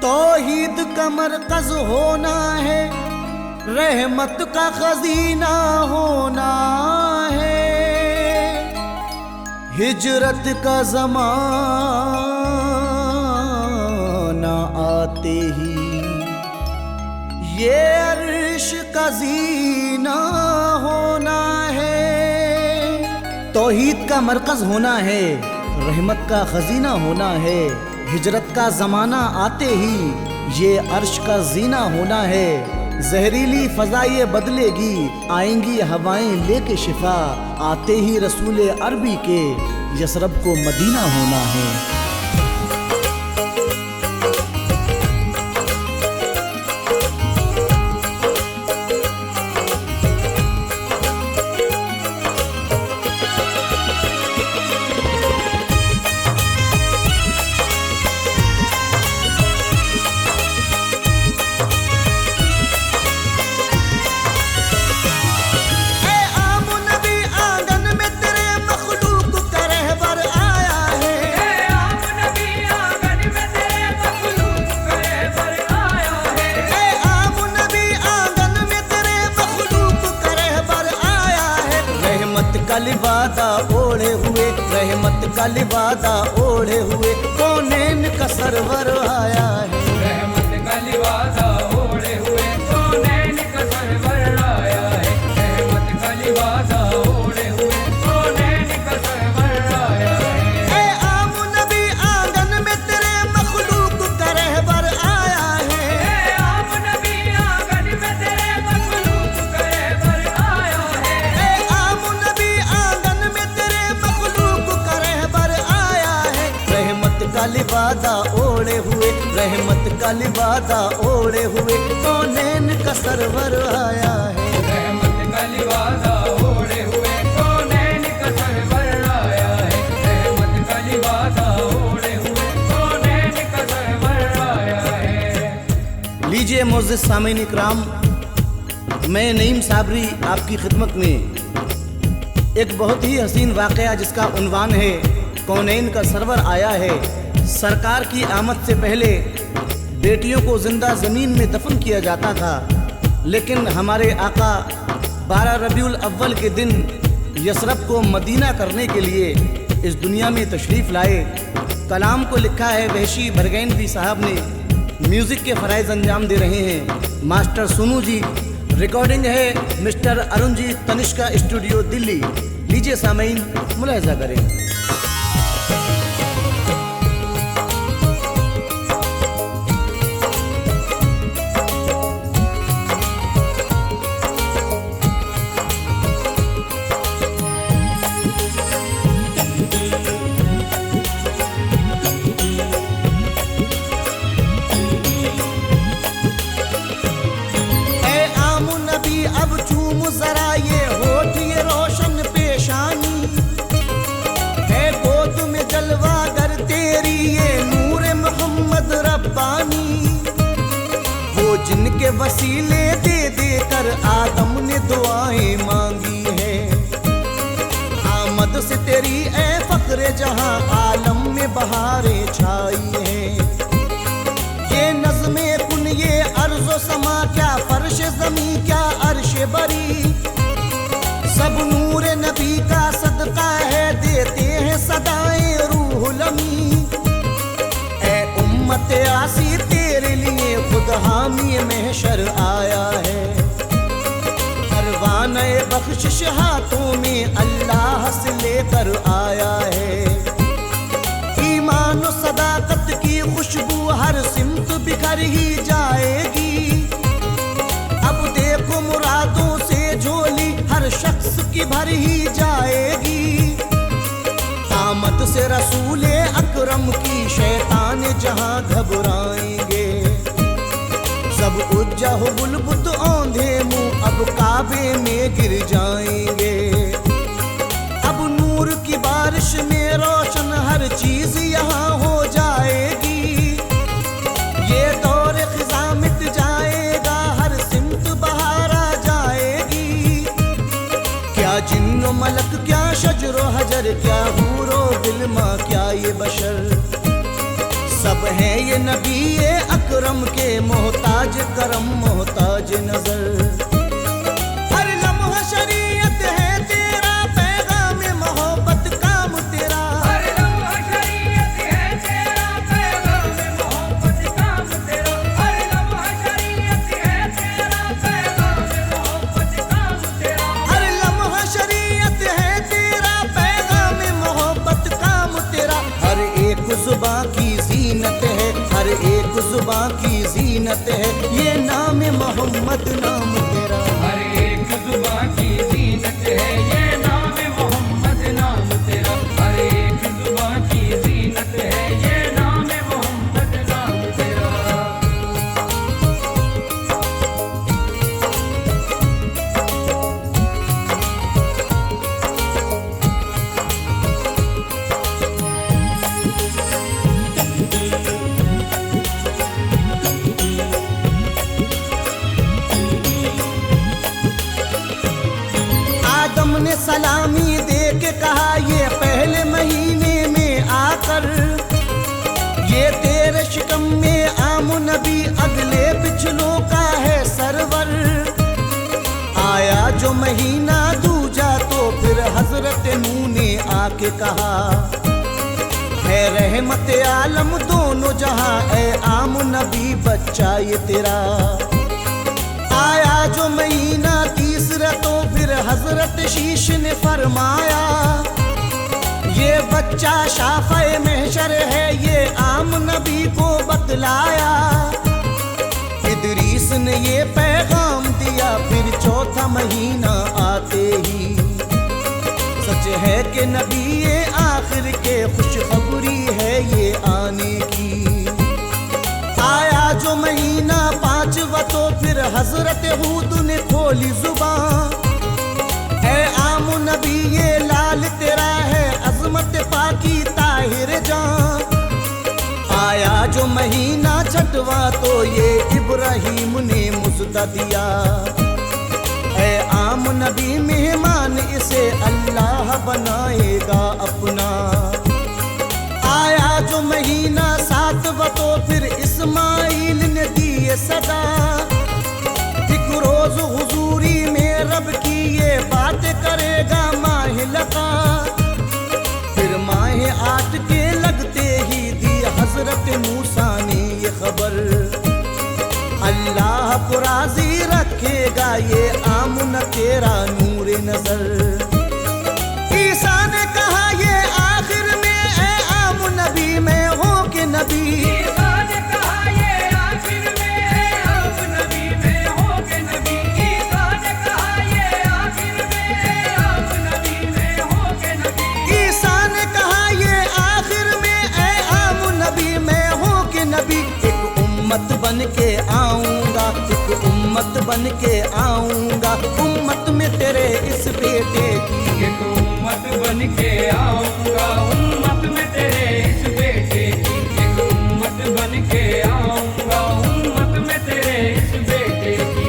तौहीद का मरकज होना है, रहमत का खजीना होना है। हिजरत का ज़माना आते ही ये अर्श का जीना होना है। तौहीद का मरकज होना है, रहमत का खजीना होना है। हिजरत का ज़माना आते ही ये अर्श का जीना होना है। जहरीली फ़ज़ाएँ बदलेगी, आएंगी हवाएं लेके शिफा। आते ही रसूल अरबी के यसरब को मदीना होना है। का लिबादा ओढ़े हुए, रहमत का लिबादा ओढ़े हुए, कौनैन का सरवर आया है। रहमत का लिबादा ओढ़े हुए, कौनैन का सरवर आया है। रहमत का लिबादा ओढ़े हुए, कौनैन का सरवर आया है। ए आम नबी आंगन में तेरे मखलूक का रहबर आया है। ए आम नबी आंगन में तेरे मखलूक का रहबर आया है। ए आम नबी आंगन में तेरे मखलूक का रहबर आया है। रहमत का लिबादा ओढ़े हुए, रहमत का लिबादा ओढ़े हुए, कौनैन का सरवर आया है। रहमत का लिबादा ओढ़े हुए, कौनैन का सरवर आया है। रहमत का लिबादा ओढ़े हुए, कौनैन का सरवर आया है। लीजिए मोअज़्ज़िज़ सामीन इकराम, मैं नईम साबरी आपकी खिदमत में एक बहुत ही हसीन वाक़या जिसका उन्वान है कौनैन का सरवर आया है। सरकार की आमद से पहले बेटियों को जिंदा ज़मीन में दफन किया जाता था, लेकिन हमारे आका 12 रबीउल अव्वल के दिन यसरब को मदीना करने के लिए इस दुनिया में तशरीफ़ लाए। कलाम को लिखा है वहशी बरगैनवी साहब ने, म्यूज़िक के फ़राइज़ अंजाम दे रहे हैं मास्टर सोनू जी। रिकॉर्डिंग है मिस्टर अरुण जी, तनिष्का स्टूडियो दिल्ली। लीजिए सामीन मुलाहिज़ा करें। अब चूम जरा ये होठ ये रोशन पेशानी है, गोद में जलवा कर तेरी ये नूर मोहम्मद रब्बानी। वो जिनके वसीले दे दे कर आदम ने दुआएं मांगी है। आमद से तेरी ए फख्रे जहां आलम में बहारें छाई है। ये नज़्मे कुन ये अर्ज़ो समा क्या फर्श ज़मी क्या अर्श बरी, सब नूर नबी का सदका है, देते हैं सदाएं रूहुल अमी। ए उम्मत आसी तेरे लिए खुद हामी महशर आया है। परवाने बख्शिश हाथों में अल्लाह से लेकर आया है। ईमान और सदाकत की खुशबू हर सिमत बिखर ही जाएगी। अब देखो मुरादों से झोली हर शख्स की भर ही जाएगी। आमद से रसूले अकरम की शैतान जहां घबराएंगे। सब उज्जा हो बुलबुत औंधे मुंह अब काबे में गिर जाएंगे। अब नूर की बारिश में रोशन हर चीज यहाँ हो जाएगी। ये दौर खिज़ा मिट जाएगा, हर सिमत बहार आ जाएगी। क्या जिन्नो मलक क्या शजरो हजर क्या हूरो दिलमा क्या ये बशर, सब है ये नबी ये अकरम के मोहताज करम मोहताज नजर। हर लम्हा शरीयत है तेरा, पैगाम मोहब्बत काम तेरा। हर लम्हा शरीयत है तेरा, पैगाम मोहब्बत काम तेरा। हर लम्हा शरीयत है तेरा, पैगाम मोहब्बत काम तेरा। हर लम्हा शरीयत है तेरा, पैगाम मोहब्बत काम तेरा। हर एक जुबां की जीनत है, हर एक जुबां की जीनत है, ये नाम मोहम्मद नाम तेरा। हर एक जुबां की जीनत है, ये नाम मोहम्मद नाम तेरा। हर एक जुबां की जीनत है, ये नाम मोहम्मद नाम तेरा। आदम ने सलामी दे के कहा ये पहले महीने में आकर, ये तेरे शिकम में आम नबी अगले पिछलों का है सरवर। आया जो महीना दूजा तो फिर हजरत नूह ने आके कहा है रहमत आलम दोनों जहां, ए आम नबी बच्चा ये तेरा। आया जो महीना तीसरा तो फिर हजरत शीश ने फरमाया ये बच्चा शाफ़े महशर है, ये आम नबी को बतलाया। इदरीस ने ये पैगाम दिया फिर चौथा महीना आते ही, सच है कि नबी ये आखिर के खुशखबरी है ये आने की। आया जो महीना पांचवा तो फिर हजरत हूद ने खोली जुबान, ऐ आम नबी ये लाल तेरा है अजमत पाकी ताहिर जान। आया जो महीना छठवा तो ये इब्राहीम ने मुस्दा दिया, ऐ आम नबी मेहमान इसे अल्लाह बनाएगा अपना। आया जो महीना सातवा तो फिर इस्माइल ने दिए सदा, एक रोज हुजूरी में रब की ये बात करेगा माह लका। फिर माह 8 के लगते ही दी हजरत मूसा ने ये खबर, अल्लाह को राजी रखेगा ये आमुन तेरा नूर नजर। ईसा ने कहा ये आखिर में ऐ आम नबी मैं हो के नबी। ईसा ने कहा ये आखिर में है आप नबी में हो के नबी। ईसा ने कहा ये आखिर में है आप नबी में हो के नबी। ईसा ने कहा ये आखिर में ऐ आम नबी मैं हो के नबी। एक उम्मत बन के आऊंगा, एक उम्मत बन के आऊंगा, उम्मत में तेरे इस बेटे की। एक उम्मत बन के आऊंगा, उम्मत में तेरे इस बेटे की। एक उम्मत बन के आऊंगा, उम्मत में तेरे इस बेटे की।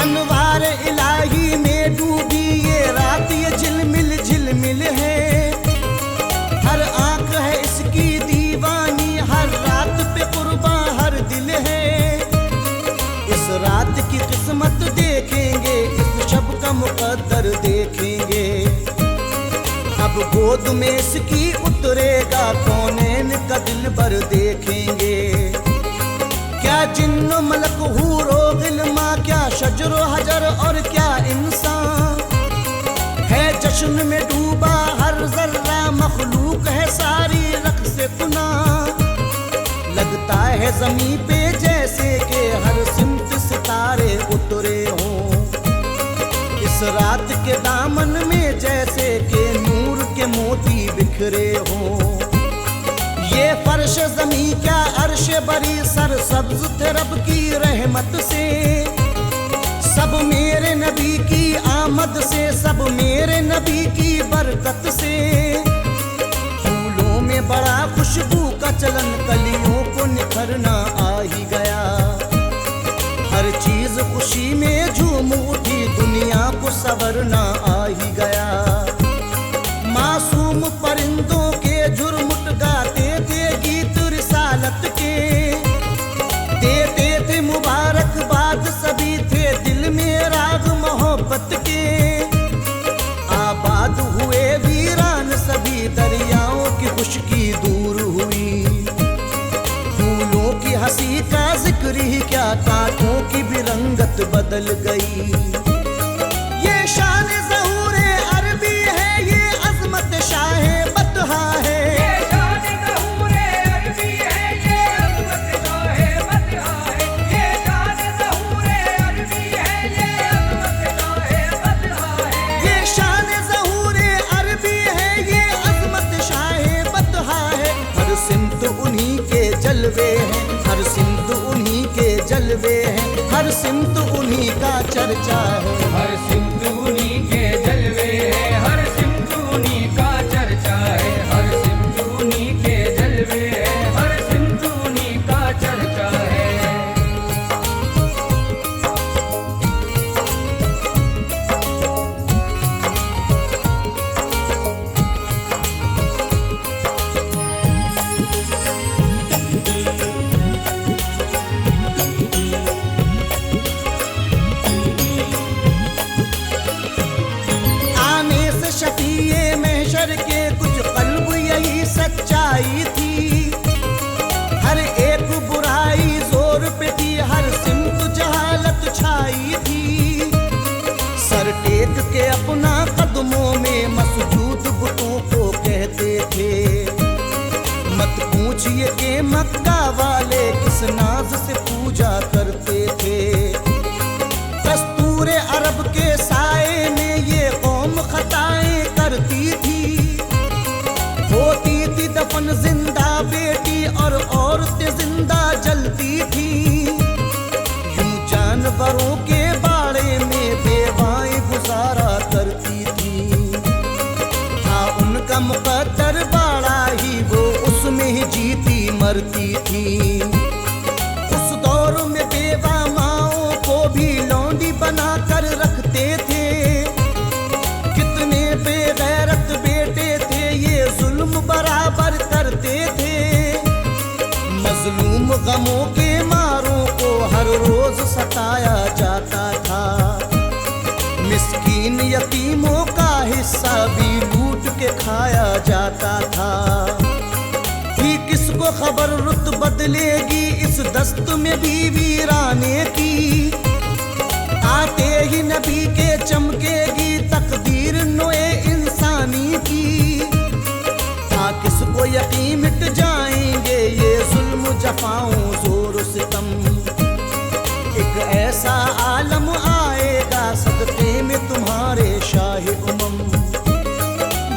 अनवार इलाही में डूबी ये रात ये झिलमिल झिलमिल है। हर आंख है इसकी दीवानी, हर रात पे कुर्बा हर दिल है। इस रात की किस्मत देखेंगे, इस शब का मुकद्दर देखेंगे। अब गोद में इसकी उतरेगा कौनैन का दिलबर देखेंगे। क्या जिन्नो मलक हूरो गिल्मा, क्या शजरो हजर और क्या इंसान। है जश्न में डूबा हर जर्रा, मखलूक है सारी रक्स तुना। लगता है जमीन पे जैसे के हर सिमत सितारे उतरे हों। इस रात के दामन में जैसे के नूर के मोती बिखरे हों। ये फर्श जमी क्या अर्श बरी सर सब्ज थे रब की रहमत से। सब मेरे नबी की आमद से, सब मेरे नबी की बरकत से। बड़ा खुशबू का चलन, कलियों को निखरना आ ही गया। हर चीज खुशी में झूम उठी, दुनिया को संवरना आ ही गया। मासूम परिंदों के झुरमुट गाते थे गीत रिसालत के, देते थे मुबारकबाद, सभी थे दिल में राग मोहब्बत के। आबाद हुए वीरान सभी, दरियाओं की खुशकी दूर हुई। फूलों की हंसी का जिक्र ही क्या, कांटों की भी रंगत बदल गई। ये शान ज़हूर-ए अरबी है, ये अज़मत शाहे बतहा है। ये शान ज़हूर-ए अरबी है, ये अज़मत शाहे बतहा है। ये शान ज़हूर-ए अरबी है, ये अज़मत शाहे बतहा है। ये शान ज़हूर-ए अरबी है, ये अज़मत शाहे बतहा है। हर सिमत उन्हीं के जलवे हैं, हर सिमत उन्हीं के जलवे हैं, हर सिमत उन्हीं का चर्चा है। हर सिमत उन्हीं के जलवे है, हर सिमत उन्हीं का चर्चा है। हर सिमत उन्हीं के जलवे है, हर सिमत उन्हीं का चर्चा है। आने से शफीए महशर के कुछ कल्ब यही सच्चाई थी। हर एक बुराई जोर पे थी, हर सिमत जहालत छाई थी। सर टेक के अपना कदमों में मसजूद बुतों को कहते थे, मत पूछिए कि मक्का वाले किस नाज से पूजा करते थे। दस्तूर अरब के साए में ये कौम खताएं करती थी। होती थी दफन जिंदा बेटी और औरतें जिंदा जलती थी। यूं जानवरों के बाड़े में बेवाएं गुजारा करती थी। था उनका मुकद्दर बाड़ा ही, वो उसमें ही जीती मरती थी। उस दौर में बेवा माओं को भी लौंडी बना कर रखते थे। कितने बेगैरत बेटे थे, ये जुल्म बराबर करते थे। मजलूम गमों के मारों को हर रोज सताया जाता था। मिस्कीन यतीमों का हिस्सा भी लूट के खाया जाता था। ही किसको खबर रुत बदलेगी इस दस्त में भी वीराने की। आते ही नबी के चमकेगी तकदीर नोए इंसानी की। था किसको यकीन मिट जाएंगे ये जुल्म जफाओं जोर सितम। एक ऐसा आलम आएगा सदक़े में तुम्हारे शाह उमम।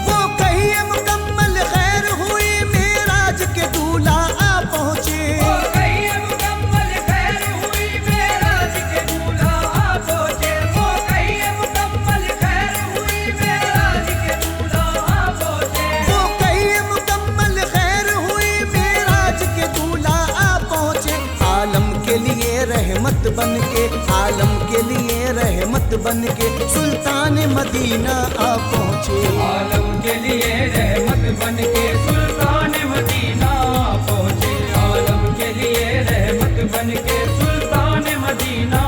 वो कहिए मुकम्मल खैर हुई, मेराज के दूल्हा आ पहुँचे। वो कहिए मुकम्मल खैर हुई, मेराज के दूल्हा आ पहुँचे। वो कहिए मुकम्मल खैर हुई, मेराज के दूल्हा आ पहुँचे। वो कहिए मुकम्मल खैर हुई, मेराज के दूल्हा आ पहुँचे। आलम के लिए रहमत बन के, आलम के लिए रहमत बन के सुल्तान मदीना आ पहुँचे। आलम के लिए रहमत बन के सुल्तान मदीना पहुँचे। आलम के लिए रहमत बन के सुल्तान मदीना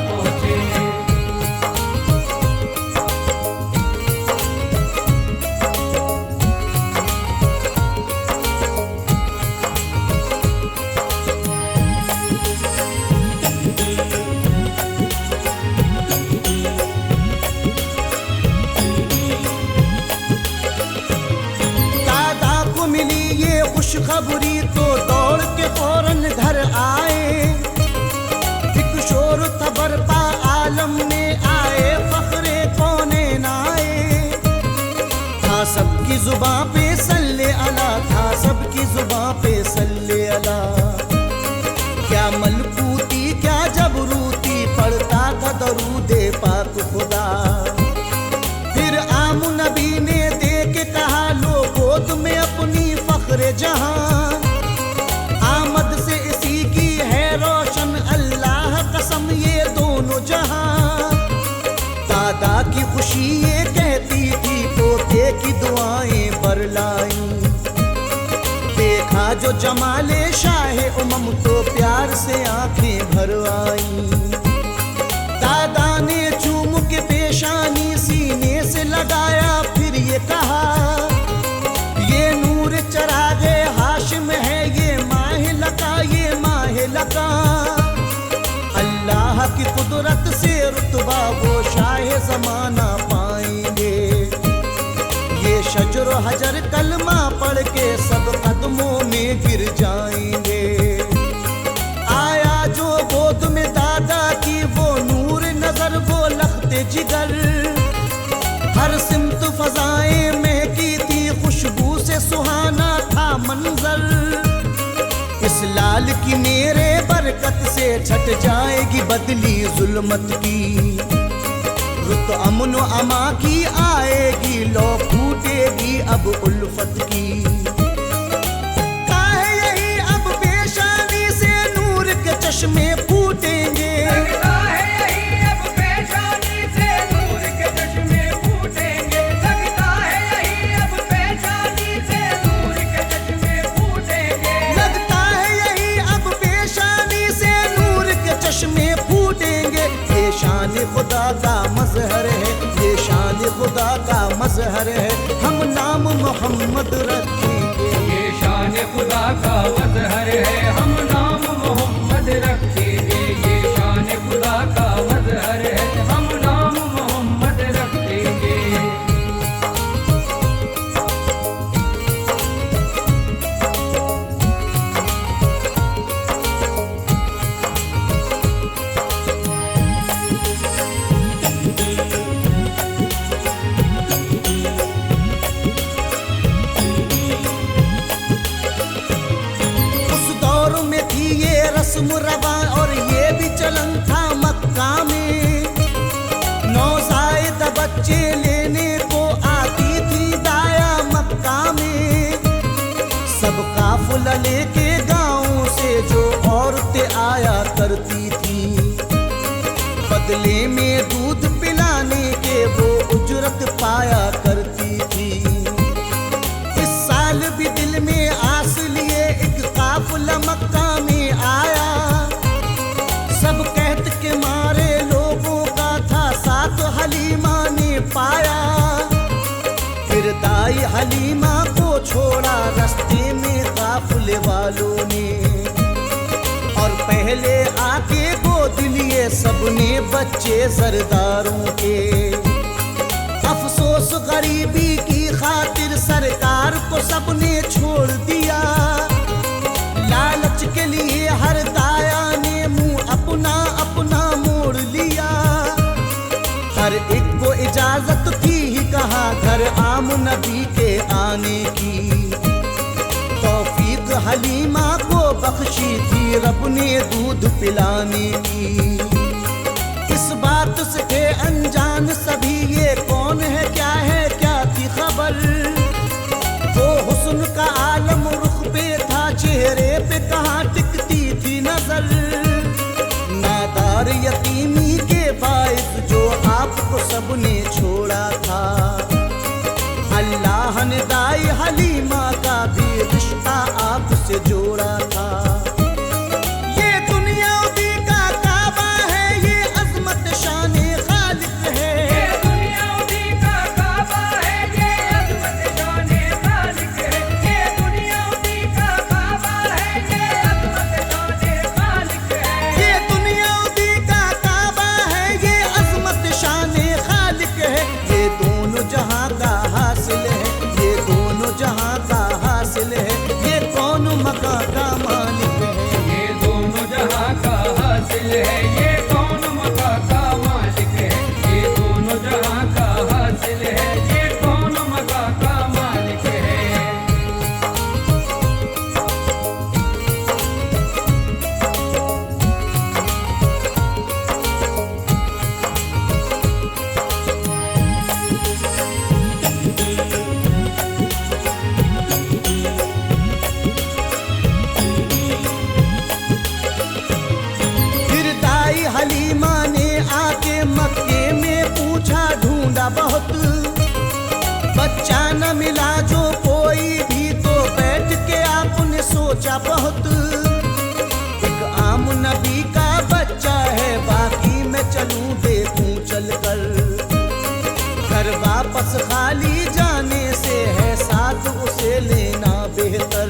पहुँचे। दादा को मिली ये खुशखबरी तो दौड़ के फौरन घर आए। एक शोर था बरपा आलम में आए, फखरे कौने नाए। था सबकी जुबां पे सल्ले अला, था सबकी जुबां पे सल्ले अला। क्या मलकूती क्या जबरूती पढ़ता था दरूदे पाक खुदा। फिर आम नबी ने दे के कहा लो गोद में अपनी फखरे खामोशी ये कहती थी पोते की दुआएं बरलाई। देखा जो जमाले शाहे उमम तो प्यार से आंखें भर आई। दादा ने चूम के पेशानी सीने से लगाया, फिर ये कहा ये नूर चरागे हाशिम है, ये माह लका, ये माह लका। अल्लाह की कुदरत से रुतबा वो शाह जमाना पाएंगे। ये शजर हजर कलमा पढ़ के सब कदमों में गिर जाएंगे। आया जो गोद में दादा की वो नूर नजर, वो लखते जिगर। हर सिमत फजाएं महकी थी, खुशबू से सुहाना था मंजर। इस लाल की मेरे बरकत से छट जाएगी बदली जुल्मत की। रुत अमन अमा की आएगी, लो फूटेगी अब उल्फत की। काहे यही अब पेशानी से नूर के चश्मे फूटेंगे। लगता है यही अब पेशानी से नूर के चश्मे फूटेंगे। लगता है यही अब पेशानी से नूर के चश्मे फूटेंगे। लगता है यही अब पेशानी से नूर के चश्मे फूटेंगे। ये शान खुदा का मजहर है, ये शान खुदा का मजहर है, हम नाम मोहम्मद रखेंगे। ये शान खुदा का मजहर है, हम नाम मोहम्मद रखेंगे। ये शान खुदा का मजहर है, हम नाम मोहम्मद रखेंगे। उस दौर में थी ये रस्म रवा और ये भी चलन था मक्का में। नौज़ायदा बच्चे लेने को आती थी दाया मक्का में। सब काफिला लेके गाँव से जो औरतें आया करती थी, बदले में दूध पिलाने के वो उजरत पाया करती थी। इस साल भी दिल में आस लिए एक काफिला मक्का में आया। सब कहत के मारे लोगों का था साथ हलीमा ने पाया। फिर दाई हलीमा को छोड़ा रास्ते में काफिले वालों ने, और पहले आके गोद लिए सबने बच्चे सरदारों के। अफसोस गरीबी की खातिर सरकार को सबने छोड़ दिया। लालच के लिए हर दाया ने मुंह अपना अपना मोड़ लिया। हर एक को इजाजत थी ही कहा घर आम नबी के आने की। तौफीक हलीमा को बख्शी थी रब ने दूध पिलाने की। इस बात से थे अनजान सभी, ये कौन है क्या थी खबर। वो हुस्न का आलम रुख पे था, चेहरे पे कहाँ टिकती थी नजर। नादार यतीमी के बाइस जो आपको सबने छोड़ा था। अल्लाह ने दाई हलीमा का भी रिश्ता आपसे जोड़ा था। ये दुनिया उदी का काबा है, ये अजमत शान खालिक है। ये दुनिया उदी का काबा है, ये अज़मत शान खालिक है। ये दुनिया उदी का काबा है, ये अज़मत शान खालिक है। ये दुनिया उदी का काबा है, ये अजमत शान खालिक है। ये दोनों जहां का हासिल है, ये दोनों जहां थोड़ा बहुत, एक आम नबी का बच्चा है, बाकी मैं चलूं देखूं चलकर। घर वापस खाली जाने से है साथ उसे लेना बेहतर।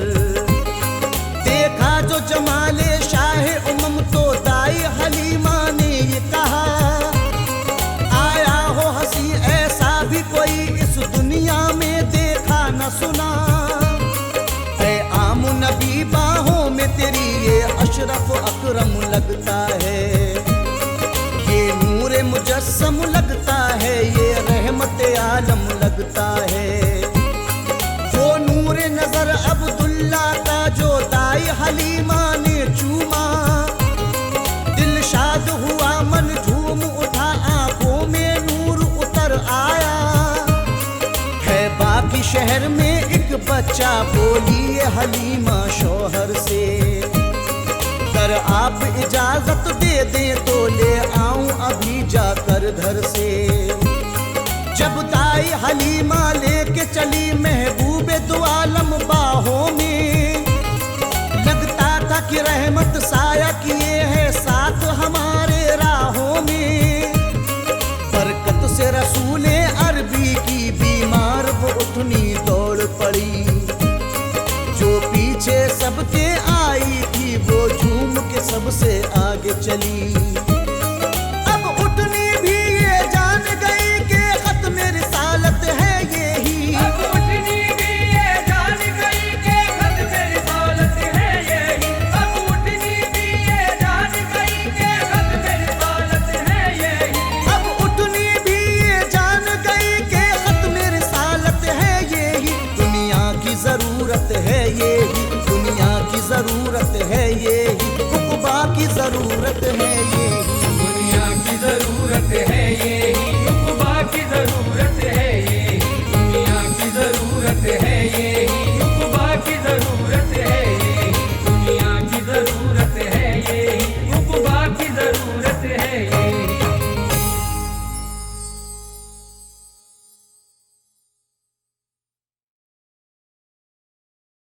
देखा जो जमाले शाहे उमम तो दाई हलीमा ने ये कहा, आया हो हंसी ऐसा भी कोई इस दुनिया में देखा न सुना। है आम नबी बाहों में तेरी ये अशरफ अकरम लगता है, ये नूरे मुजस्सम लगता है, ये रहमत आलम लगता है। वो नूरे नजर अब्दुल्ला का जो दाई हलीमा ने चूमा, दिल शाद हुआ मन झूम उठा, आंखों में नूर उतर आया। है बाकी शहर में एक बच्चा, बोली ये हलीमा शौहर से, अगर आप इजाजत दे दें तो ले आऊं अभी जाकर घर से। जब दाई हलीमा लेके चली महबूबे दो आलम बाहों में, लगता था कि रहमत साया किए है साथ हमारे राहों में। बरकत से रसूले अरबी की बीमार वो उठनी दौड़ पड़ी, जो पीछे सबके आई थी वो झूम के सबसे आगे चली। अब उठनी भी ये जान गई कि खत्म रिसालत है यही, अब उठनी भी ये जान गई कि खत्म रिसालत है यही, अब उठनी भी ये जान गई कि खत्म रिसालत है यही, अब उठनी भी ये जान गई कि खत्म रिसालत है यही। दुनिया की जरूरत है यही, दुनिया की जरूरत है यही, उक़बा की जरूरत है यही। दुनिया की जरूरत है यही, उक़बा की जरूरत